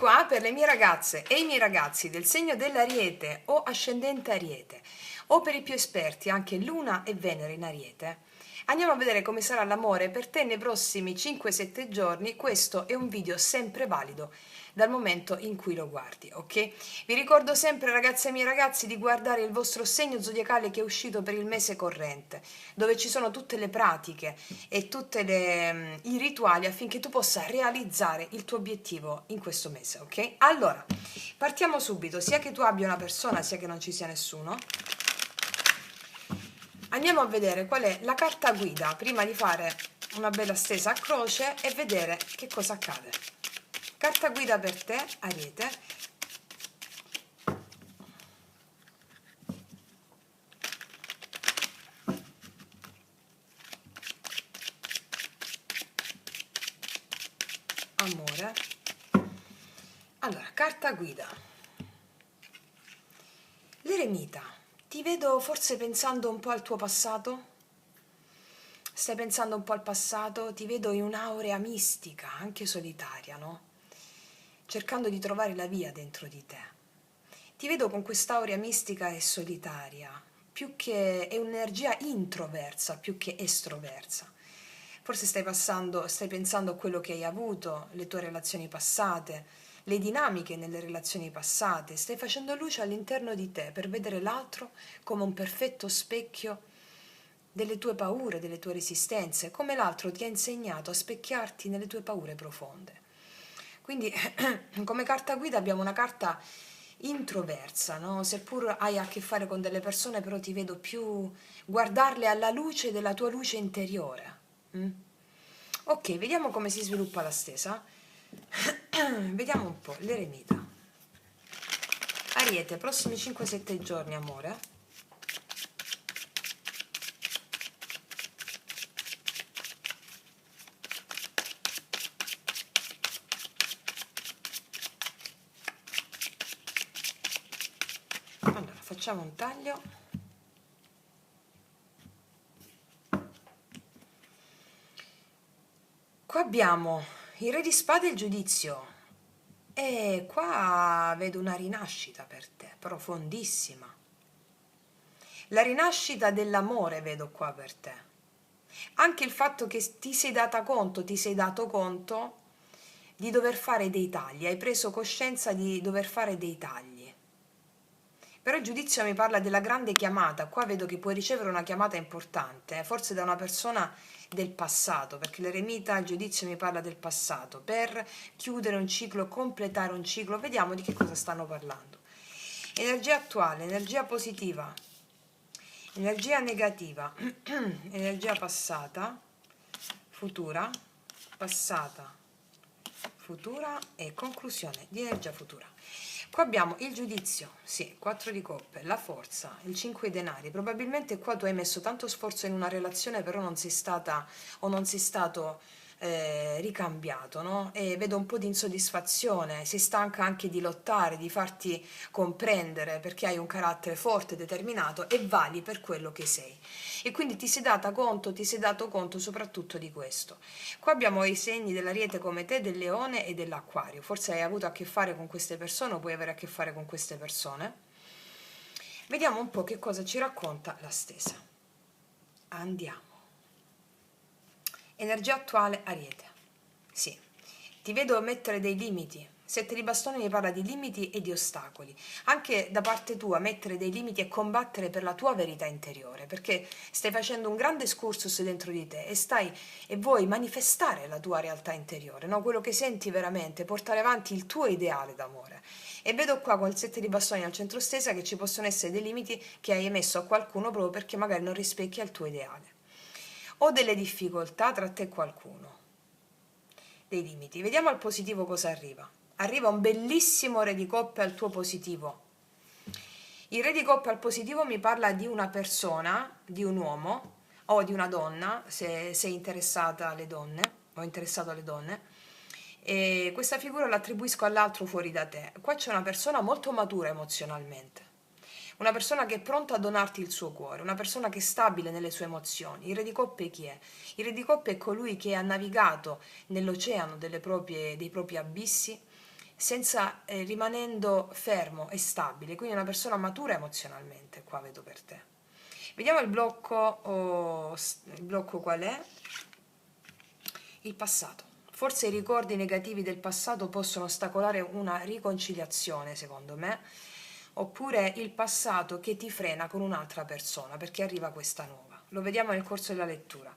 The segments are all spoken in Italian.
qua per le mie ragazze e i miei ragazzi del segno dell'Ariete o ascendente Ariete, o per i più esperti anche Luna e Venere in Ariete. Andiamo a vedere come sarà l'amore per te nei prossimi 5-7 giorni. Questo è un video sempre valido dal momento in cui lo guardi, ok? Vi ricordo sempre, ragazze e miei ragazzi, di guardare il vostro segno zodiacale che è uscito per il mese corrente, dove ci sono tutte le pratiche e tutti i rituali affinché tu possa realizzare il tuo obiettivo in questo mese, ok? Allora, partiamo subito, sia che tu abbia una persona sia che non ci sia nessuno. Andiamo a vedere qual è la carta guida prima di fare una bella stesa a croce e vedere che cosa accade. Carta guida per te, Ariete. Amore. Allora, carta guida. L'eremita, ti vedo forse pensando un po' al tuo passato? Stai pensando un po' al passato? Ti vedo in un'aurea mistica, anche solitaria, no? Cercando di trovare la via dentro di te. Ti vedo con quest'aurea mistica e solitaria, più che è un'energia introversa, più che estroversa. Forse stai pensando a quello che hai avuto, le tue relazioni passate, le dinamiche nelle relazioni passate, stai facendo luce all'interno di te per vedere l'altro come un perfetto specchio delle tue paure, delle tue resistenze, come l'altro ti ha insegnato a specchiarti nelle tue paure profonde. Quindi come carta guida abbiamo una carta introversa, no? Seppur hai a che fare con delle persone, però ti vedo più guardarle alla luce della tua luce interiore. Ok, vediamo come si sviluppa la stesa. Vediamo un po', l'eremita. Ariete, prossimi 5-7 giorni, amore. Allora, facciamo un taglio. Qua abbiamo il re di spade e il giudizio. E qua vedo una rinascita per te, profondissima. La rinascita dell'amore vedo qua per te. Anche il fatto che ti sei dato conto di dover fare dei tagli, hai preso coscienza di dover fare dei tagli. Però il giudizio mi parla della grande chiamata, qua vedo che puoi ricevere una chiamata importante, forse da una persona del passato, perché l'eremita, il giudizio mi parla del passato, per chiudere un ciclo, completare un ciclo. Vediamo di che cosa stanno parlando. Energia attuale, energia positiva, energia negativa, energia passata, futura, passata, futura e conclusione di energia futura. Qua abbiamo il giudizio, sì, 4 di coppe, la forza, il 5 di denari. Probabilmente qua tu hai messo tanto sforzo in una relazione, però non sei stata o non sei stato ricambiato, no? E vedo un po' di insoddisfazione, sei stanca anche di lottare, di farti comprendere, perché hai un carattere forte, determinato e vali per quello che sei. E quindi ti sei dato conto soprattutto di questo. Qua abbiamo i segni dell'Ariete come te, del Leone e dell'Acquario. Forse hai avuto a che fare con queste persone o puoi avere a che fare con queste persone. Vediamo un po' che cosa ci racconta la stesa. Andiamo. Energia attuale, Ariete. Sì, ti vedo mettere dei limiti. 7 di bastoni mi parla di limiti e di ostacoli. Anche da parte tua mettere dei limiti e combattere per la tua verità interiore, perché stai facendo un grande excursus dentro di te e vuoi manifestare la tua realtà interiore, no? Quello che senti veramente, portare avanti il tuo ideale d'amore. E vedo qua col 7 di bastoni al centro stesa che ci possono essere dei limiti che hai emesso a qualcuno proprio perché magari non rispecchia il tuo ideale. O delle difficoltà tra te e qualcuno. Dei limiti. Vediamo al positivo cosa arriva. Arriva un bellissimo re di coppe al tuo positivo. Il re di coppe al positivo mi parla di una persona, di un uomo o di una donna, se sei interessata alle donne o interessato alle donne. E questa figura l'attribuisco all'altro fuori da te. Qua c'è una persona molto matura emozionalmente. Una persona che è pronta a donarti il suo cuore, una persona che è stabile nelle sue emozioni. Il re di coppe chi è? Il re di coppe è colui che ha navigato nell'oceano dei propri abissi senza rimanendo fermo e stabile, quindi una persona matura emozionalmente, qua vedo per te. Vediamo il blocco, il blocco qual è? Il passato. Forse i ricordi negativi del passato possono ostacolare una riconciliazione, secondo me, oppure il passato che ti frena con un'altra persona perché arriva questa nuova. Lo vediamo nel corso della lettura.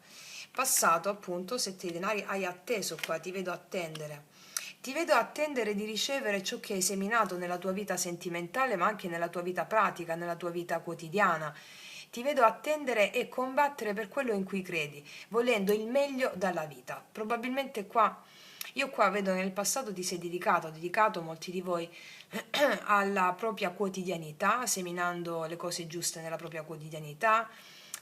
Passato, appunto, 7 di denari, hai atteso qua, ti vedo attendere. Ti vedo attendere di ricevere ciò che hai seminato nella tua vita sentimentale, ma anche nella tua vita pratica, nella tua vita quotidiana. Ti vedo attendere e combattere per quello in cui credi, volendo il meglio dalla vita. Probabilmente io qua vedo nel passato ti sei dedicato molti di voi alla propria quotidianità, seminando le cose giuste nella propria quotidianità.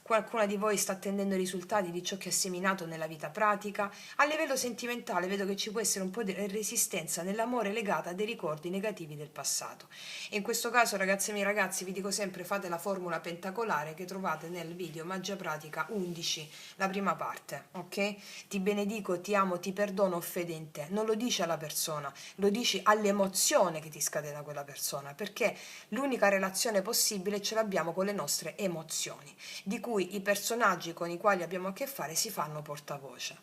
Qualcuna di voi sta attendendo i risultati di ciò che ha seminato nella vita pratica. A livello sentimentale vedo che ci può essere un po' di resistenza nell'amore legata a dei ricordi negativi del passato. E in questo caso, ragazze e miei ragazzi, vi dico sempre fate la formula pentacolare che trovate nel video Magia Pratica 11, la prima parte, ok? Ti benedico, ti amo, ti perdono, ho fede in te. Non lo dici alla persona, lo dici all'emozione che ti scatena quella persona, perché l'unica relazione possibile ce l'abbiamo con le nostre emozioni, di cui i personaggi con i quali abbiamo a che fare si fanno portavoce.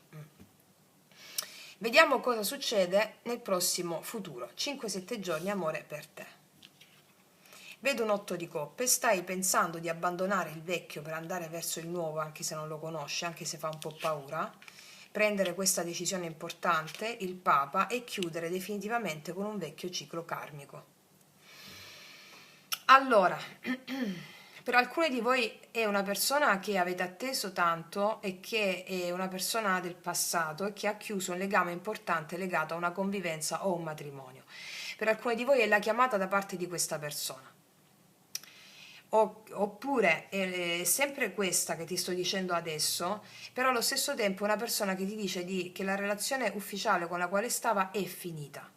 Vediamo cosa succede nel prossimo futuro. 5-7 giorni, amore, per te. Vedo un 8 di coppe, stai pensando di abbandonare il vecchio per andare verso il nuovo, anche se non lo conosci, anche se fa un po' paura, prendere questa decisione importante, il Papa, e chiudere definitivamente con un vecchio ciclo karmico. Allora, per alcuni di voi è una persona che avete atteso tanto e che è una persona del passato e che ha chiuso un legame importante legato a una convivenza o un matrimonio. Per alcuni di voi è la chiamata da parte di questa persona. Oppure è sempre questa che ti sto dicendo adesso, però allo stesso tempo è una persona che ti dice che la relazione ufficiale con la quale stava è finita.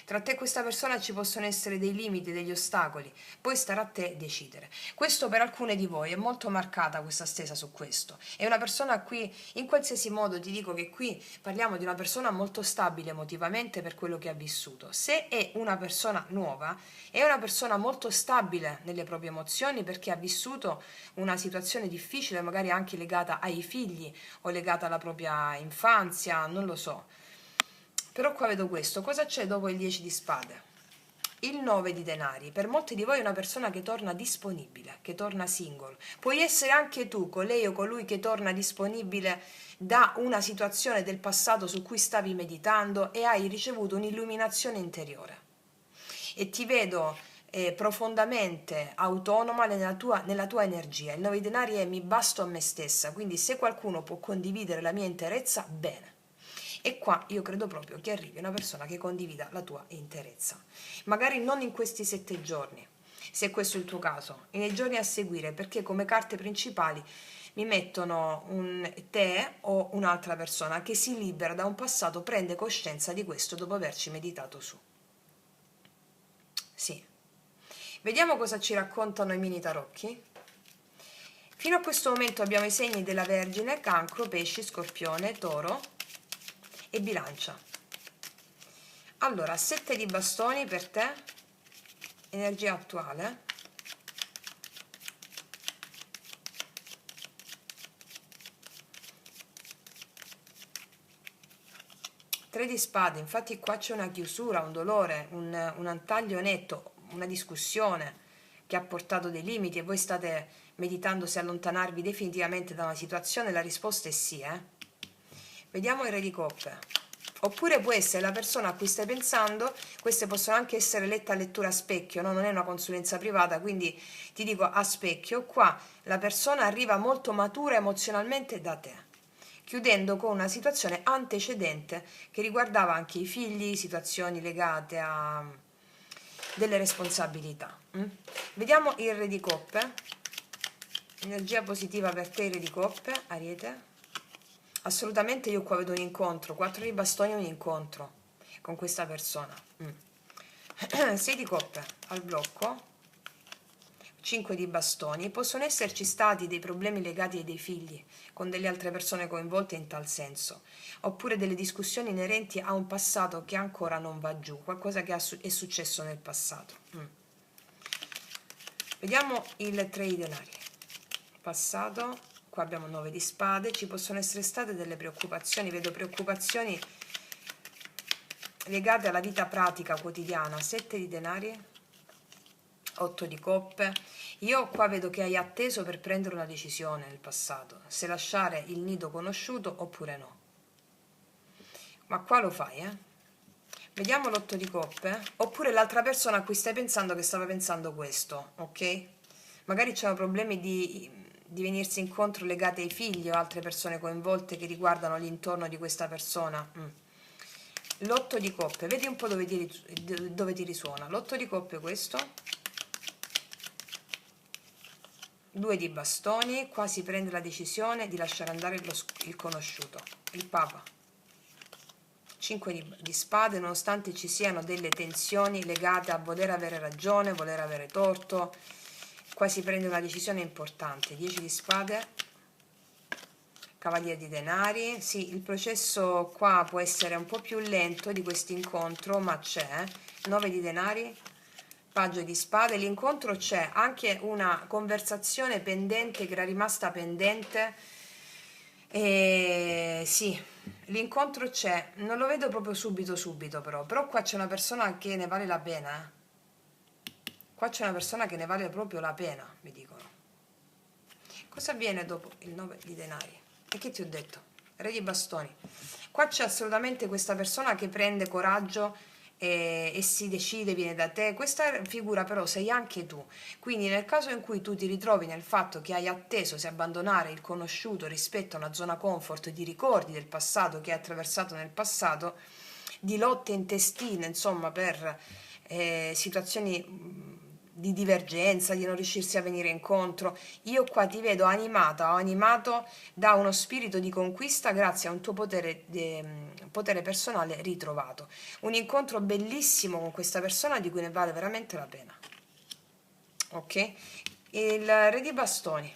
Tra te e questa persona ci possono essere dei limiti, degli ostacoli, poi starà a te decidere. Questo per alcune di voi è molto marcata questa stesa su questo. È una persona a cui, in qualsiasi modo, ti dico che qui parliamo di una persona molto stabile emotivamente per quello che ha vissuto. Se è una persona nuova, è una persona molto stabile nelle proprie emozioni perché ha vissuto una situazione difficile, magari anche legata ai figli o legata alla propria infanzia, non lo so. Però qua vedo questo, cosa c'è dopo il 10 di spade? Il 9 di denari, per molti di voi è una persona che torna disponibile, che torna single. Puoi essere anche tu, colei o colui che torna disponibile da una situazione del passato su cui stavi meditando e hai ricevuto un'illuminazione interiore. E ti vedo profondamente autonoma nella tua energia. Il 9 di denari è mi basto a me stessa, quindi se qualcuno può condividere la mia interezza, bene. E qua io credo proprio che arrivi una persona che condivida la tua interezza. Magari non in questi 7 giorni, se questo è il tuo caso, e nei giorni a seguire, perché come carte principali mi mettono un te o un'altra persona che si libera da un passato, prende coscienza di questo dopo averci meditato su. Sì. Vediamo cosa ci raccontano i mini tarocchi. Fino a questo momento abbiamo i segni della Vergine, Cancro, Pesci, Scorpione, Toro e Bilancia. Allora, 7 di bastoni per te, energia attuale. Tre di spade, infatti qua c'è una chiusura, un dolore, un taglio netto, una discussione che ha portato dei limiti e voi state meditando se allontanarvi definitivamente da una situazione, la risposta è sì, Vediamo il re di coppe. Oppure può essere la persona a cui stai pensando, queste possono anche essere lette a lettura a specchio, no? Non è una consulenza privata, quindi ti dico a specchio, qua la persona arriva molto matura emozionalmente da te, chiudendo con una situazione antecedente che riguardava anche i figli, situazioni legate a delle responsabilità. Vediamo il re di coppe, energia positiva per te, il re di coppe, Ariete. Assolutamente io qua vedo un incontro, 4 di bastoni, un incontro con questa persona. 6 di coppe al blocco, 5 di bastoni. Possono esserci stati dei problemi legati ai dei figli, con delle altre persone coinvolte in tal senso, oppure delle discussioni inerenti a un passato che ancora non va giù, qualcosa che è successo nel passato. Vediamo il 3 di denari. Passato, qua abbiamo 9 di spade, ci possono essere state delle preoccupazioni, vedo preoccupazioni legate alla vita pratica quotidiana. 7 di denari, 8 di coppe. Io qua vedo che hai atteso per prendere una decisione nel passato, se lasciare il nido conosciuto oppure no. Ma qua lo fai, Vediamo l'8 di coppe, oppure l'altra persona a cui stai pensando che stava pensando questo, ok? Magari c'erano problemi di venirsi incontro legati ai figli o altre persone coinvolte che riguardano l'intorno di questa persona. L'8 di coppe, vedi un po' dove ti risuona. L'8 di coppe questo. 2 di bastoni, qua si prende la decisione di lasciare andare il conosciuto, il papa. 5 di spade, nonostante ci siano delle tensioni legate a voler avere ragione, voler avere torto, qua si prende una decisione importante. 10 di spade, cavaliere di denari. Sì, il processo qua può essere un po' più lento di questo incontro, ma c'è. 9 di denari, paggio di spade, l'incontro c'è, anche una conversazione pendente che era rimasta pendente. Sì, l'incontro c'è, non lo vedo proprio subito però qua c'è una persona che ne vale la pena, Qua c'è una persona che ne vale proprio la pena, mi dicono. Cosa avviene dopo il 9 di denari? E che ti ho detto? Re di bastoni. Qua c'è assolutamente questa persona che prende coraggio e si decide, viene da te. Questa figura però sei anche tu. Quindi nel caso in cui tu ti ritrovi nel fatto che hai atteso se abbandonare il conosciuto rispetto a una zona comfort di ricordi del passato che hai attraversato nel passato, di lotte intestine, insomma, per situazioni di divergenza, di non riuscirsi a venire incontro, io qua ti vedo animata o animato da uno spirito di conquista grazie a un tuo potere personale ritrovato. Un incontro bellissimo con questa persona di cui ne vale veramente la pena. Ok? Il re di bastoni.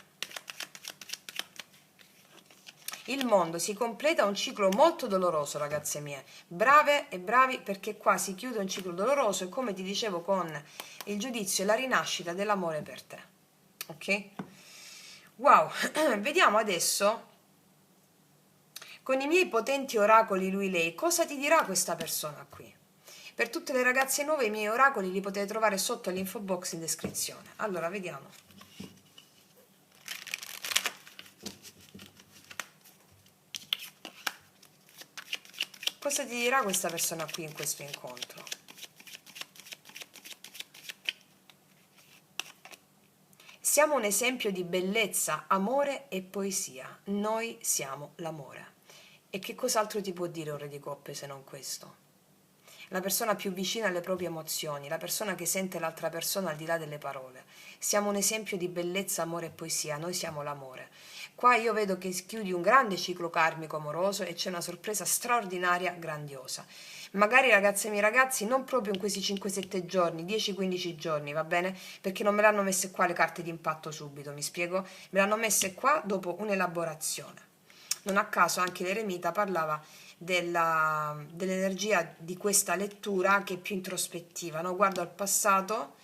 Il mondo si completa un ciclo molto doloroso, ragazze mie. Brave e bravi, perché qua si chiude un ciclo doloroso e, come ti dicevo, con il giudizio e la rinascita dell'amore per te. Ok? Wow, vediamo adesso con i miei potenti oracoli lui-lei cosa ti dirà questa persona qui. Per tutte le ragazze nuove i miei oracoli li potete trovare sotto all'info box in descrizione. Allora, vediamo. Cosa ti dirà questa persona qui in questo incontro? Siamo un esempio di bellezza, amore e poesia. Noi siamo l'amore. E che cos'altro ti può dire un re di coppe se non questo? La persona più vicina alle proprie emozioni, la persona che sente l'altra persona al di là delle parole. Siamo un esempio di bellezza, amore e poesia. Noi siamo l'amore. Qua io vedo che chiudi un grande ciclo karmico amoroso e c'è una sorpresa straordinaria, grandiosa. Magari, ragazze e miei ragazzi, non proprio in questi 5-7 giorni, 10-15 giorni, va bene? Perché non me l'hanno messe qua le carte d'impatto subito, mi spiego? Me l'hanno messe qua dopo un'elaborazione. Non a caso anche l'eremita parlava dell'energia di questa lettura che è più introspettiva, no? Guardo al passato,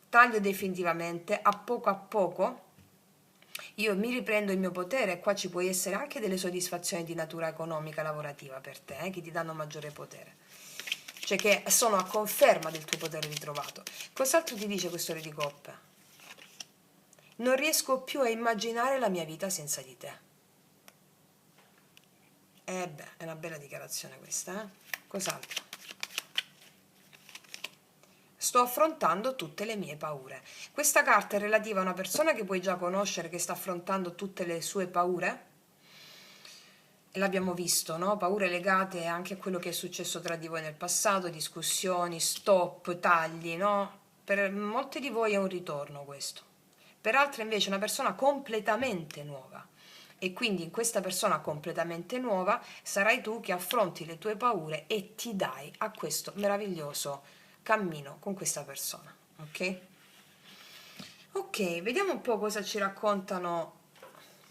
taglio definitivamente, a poco, io mi riprendo il mio potere e qua ci può essere anche delle soddisfazioni di natura economica lavorativa per te, che ti danno maggiore potere. Cioè che sono a conferma del tuo potere ritrovato. Cos'altro ti dice questo re di coppe? Non riesco più a immaginare la mia vita senza di te. Beh, è una bella dichiarazione questa, Cos'altro? Sto affrontando tutte le mie paure. Questa carta è relativa a una persona che puoi già conoscere che sta affrontando tutte le sue paure. L'abbiamo visto, no? Paure legate anche a quello che è successo tra di voi nel passato, discussioni, stop, tagli, no? Per molti di voi è un ritorno questo. Per altre invece è una persona completamente nuova. E quindi in questa persona completamente nuova sarai tu che affronti le tue paure e ti dai a questo meraviglioso cammino con questa persona, ok? Ok, vediamo un po' cosa ci raccontano,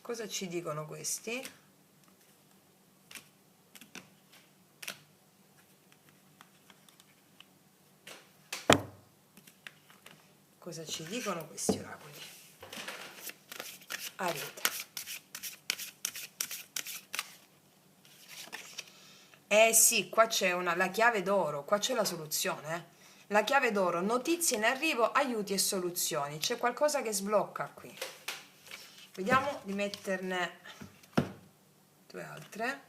cosa ci dicono questi. Cosa ci dicono questi oracoli? Ariete. Eh sì, qua c'è la chiave d'oro, qua c'è la soluzione. La chiave d'oro, notizie in arrivo, aiuti e soluzioni. C'è qualcosa che sblocca qui. Vediamo di metterne due altre.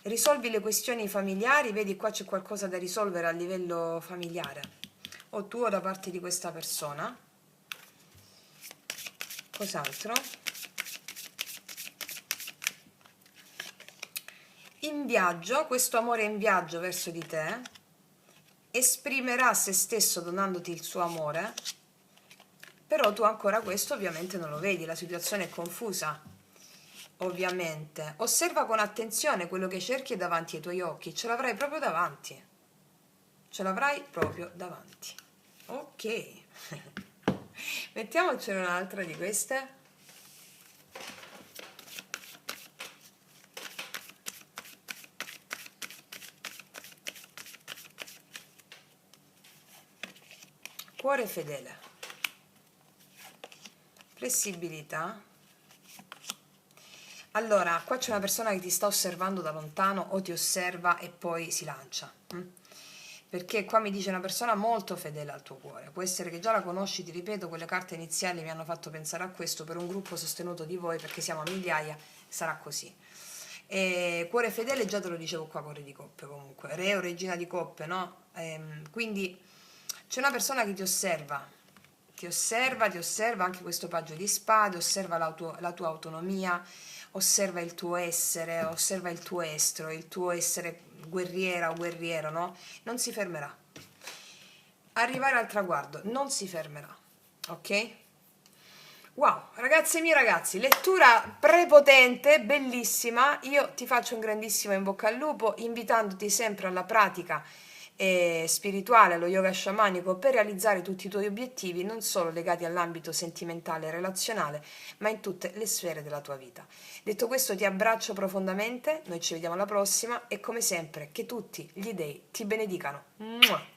Risolvi le questioni familiari, vedi qua c'è qualcosa da risolvere a livello familiare, o tu o da parte di questa persona. Cos'altro? In viaggio, questo amore in viaggio verso di te esprimerà se stesso donandoti il suo amore, però tu ancora questo ovviamente non lo vedi, la situazione è confusa, ovviamente. Osserva con attenzione quello che cerchi è davanti ai tuoi occhi, ce l'avrai proprio davanti, ce l'avrai proprio davanti. Ok, mettiamocene un'altra di queste. Cuore fedele, flessibilità. Allora, qua c'è una persona che ti sta osservando da lontano o ti osserva e poi si lancia. Perché qua mi dice una persona molto fedele al tuo cuore. Può essere che già la conosci, ti ripeto, quelle carte iniziali mi hanno fatto pensare a questo, per un gruppo sostenuto di voi, perché siamo a migliaia, sarà così. E cuore fedele, già te lo dicevo qua, cuore di coppe comunque, re o regina di coppe, no? Quindi c'è una persona che ti osserva anche questo paggio di spade, osserva la tua autonomia, osserva il tuo essere, osserva il tuo estro, il tuo essere guerriera o guerriero, no? Non si fermerà. Arrivare al traguardo, non si fermerà, ok? Wow, ragazze mie ragazzi, lettura prepotente, bellissima. Io ti faccio un grandissimo in bocca al lupo, invitandoti sempre alla pratica spirituale, allo yoga sciamanico, per realizzare tutti i tuoi obiettivi, non solo legati all'ambito sentimentale e relazionale, ma in tutte le sfere della tua vita. Detto questo, ti abbraccio profondamente, noi ci vediamo alla prossima e come sempre che tutti gli dei ti benedicano. Mua!